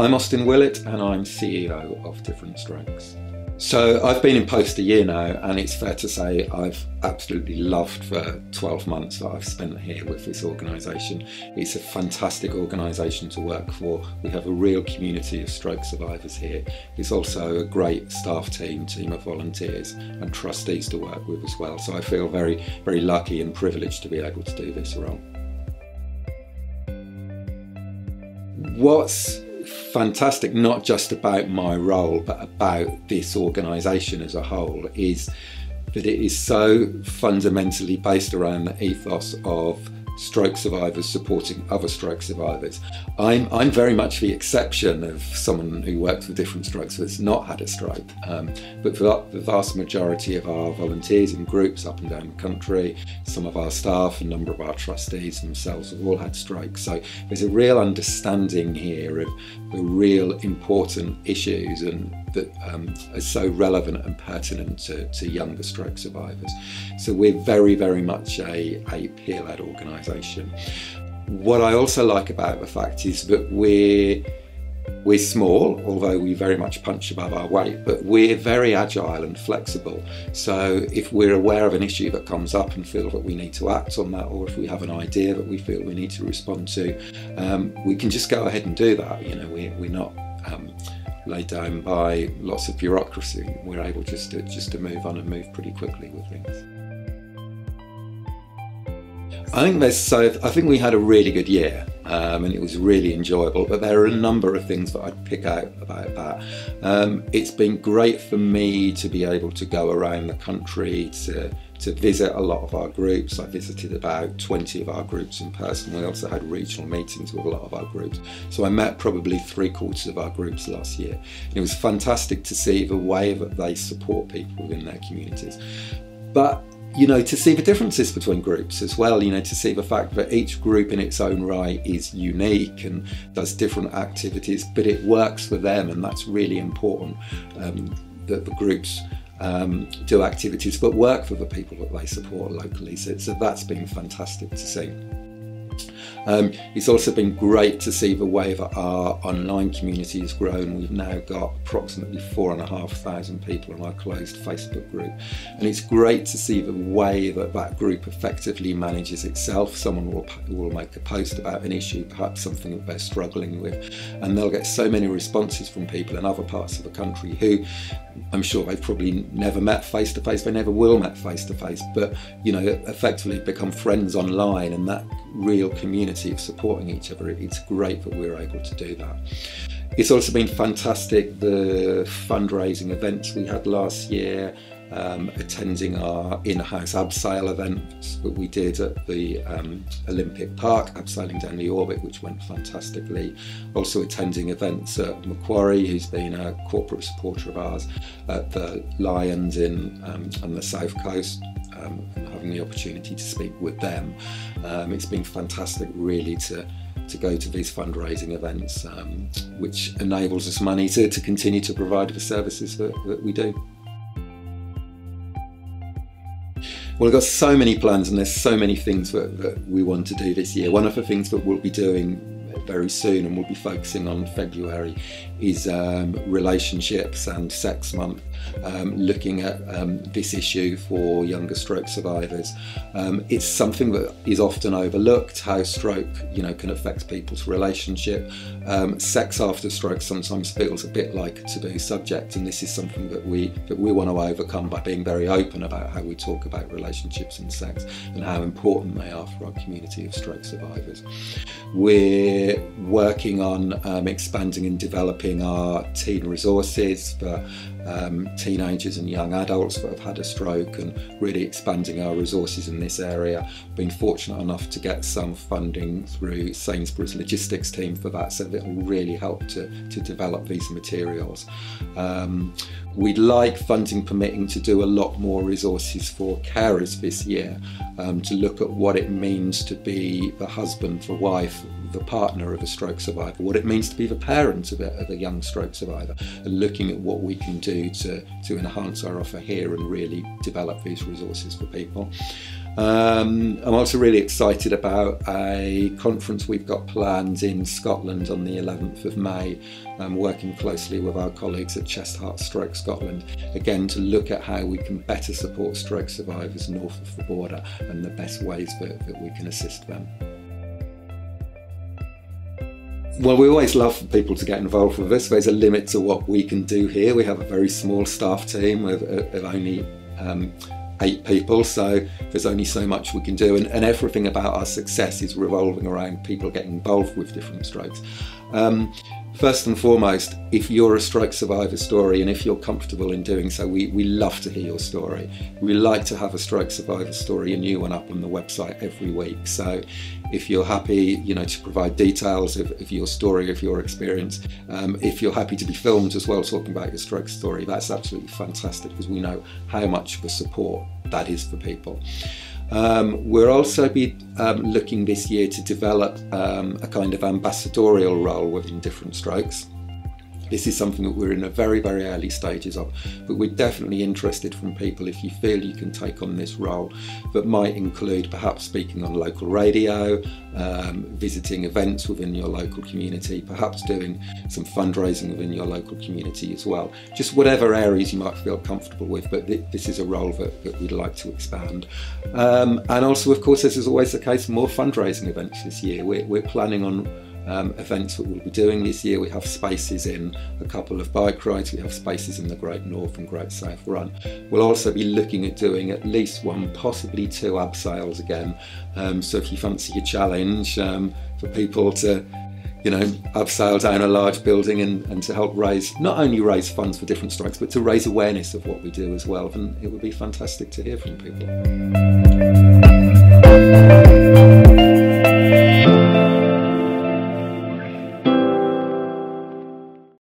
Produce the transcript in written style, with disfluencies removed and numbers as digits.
I'm Austin Willett and I'm CEO of Different Strokes. So I've been in post a year now, and it's fair to say I've absolutely loved the 12 months that I've spent here with this organisation. It's a fantastic organisation to work for. We have a real community of stroke survivors here. It's also a great staff team of volunteers and trustees to work with as well. So I feel very, very lucky and privileged to be able to do this role. What's fantastic, not just about my role, but about this organisation as a whole, is that it is so fundamentally based around the ethos of stroke survivors supporting other stroke survivors. I'm very much the exception of someone who works for Different Strokes that's not had a stroke, but for the vast majority of our volunteers in groups up and down the country, some of our staff, a number of our trustees themselves have all had strokes. So there's a real understanding here of the real important issues and that are so relevant and pertinent to younger stroke survivors. So we're very, very much a peer-led organisation. What I also like about the fact is that we're small, although we very much punch above our weight, but we're very agile and flexible. So if we're aware of an issue that comes up and feel that we need to act on that, or if we have an idea that we feel we need to respond to, we can just go ahead and do that. You know, we're not laid down by lots of bureaucracy. We're able just to move on and move pretty quickly with things. I think we had a really good year, and it was really enjoyable, but there are a number of things that I'd pick out about that. It's been great for me to be able to go around the country to visit a lot of our groups. I visited about 20 of our groups in person. We also had regional meetings with a lot of our groups. So I met probably 3/4 of our groups last year. And it was fantastic to see the way that they support people within their communities. But you know, to see the differences between groups as well, you know, to see the fact that each group in its own right is unique and does different activities, but it works for them, and that's really important, that the groups do activities but work for the people that they support locally. So that's been fantastic to see. It's also been great to see the way that our online community has grown. We've now got approximately 4,500 people on our closed Facebook group, and it's great to see the way that group effectively manages itself. Someone will make a post about an issue, perhaps something that they're struggling with, and they'll get so many responses from people in other parts of the country who I'm sure they've probably never met face to face, they never will met face to face, but you know, effectively become friends online, and that real community of supporting each other. It's great that we're able to do that. It's also been fantastic, the fundraising events we had last year, attending our in-house abseil events that we did at the Olympic Park, abseiling down the orbit, which went fantastically. Also attending events at Macquarie, who's been a corporate supporter of ours, at the Lions on the South Coast, and having the opportunity to speak with them. It's been fantastic really to go to these fundraising events, which enables us money to continue to provide the services that we do. Well, we've got so many plans, and there's so many things that we want to do this year. One of the things that we'll be doing very soon, and we'll be focusing on February, is relationships and sex month, looking at this issue for younger stroke survivors. It's something that is often overlooked, how stroke, you know, can affect people's relationship. Sex after stroke sometimes feels a bit like a taboo subject, and this is something that we want to overcome by being very open about how we talk about relationships and sex and how important they are for our community of stroke survivors. We're working on expanding and developing our teen resources for teenagers and young adults that have had a stroke, and really expanding our resources in this area. Been fortunate enough to get some funding through Sainsbury's logistics team for that, so that will really help to develop these materials. We'd like, funding permitting, to do a lot more resources for carers this year, to look at what it means to be the husband, the wife, the partner of a stroke survivor, what it means to be the parent of a young stroke survivor, and looking at what we can do to enhance our offer here and really develop these resources for people. I'm also really excited about a conference we've got planned in Scotland on the 11th of May, working closely with our colleagues at Chest Heart Stroke Scotland, again to look at how we can better support stroke survivors north of the border and the best ways that we can assist them. Well, we always love for people to get involved with us. There's a limit to what we can do here. We have a very small staff team of only 8 people, so there's only so much we can do, and everything about our success is revolving around people getting involved with different strokes. First and foremost, if you're a stroke survivor story and if you're comfortable in doing so, we love to hear your story. We like to have a stroke survivor story, a new one up on the website every week. So if you're happy, to provide details of your story, of your experience, if you're happy to be filmed as well talking about your stroke story, that's absolutely fantastic, because we know how much of a support that is for people. We'll also be looking this year to develop a kind of ambassadorial role within different strokes. This is something that we're in the very, very early stages of, but we're definitely interested from people if you feel you can take on this role that might include perhaps speaking on local radio, visiting events within your local community, perhaps doing some fundraising within your local community as well. Just whatever areas you might feel comfortable with, but this is a role that we'd like to expand. And also, of course, as is always the case, more fundraising events this year. We're planning on events that we'll be doing this year. We have spaces in a couple of bike rides, we have spaces in the Great North and Great South Run. We'll also be looking at doing at least 1, possibly 2 abseils again. So if you fancy a challenge for people to abseil down a large building and to help not only raise funds for different strokes, but to raise awareness of what we do as well, then it would be fantastic to hear from people.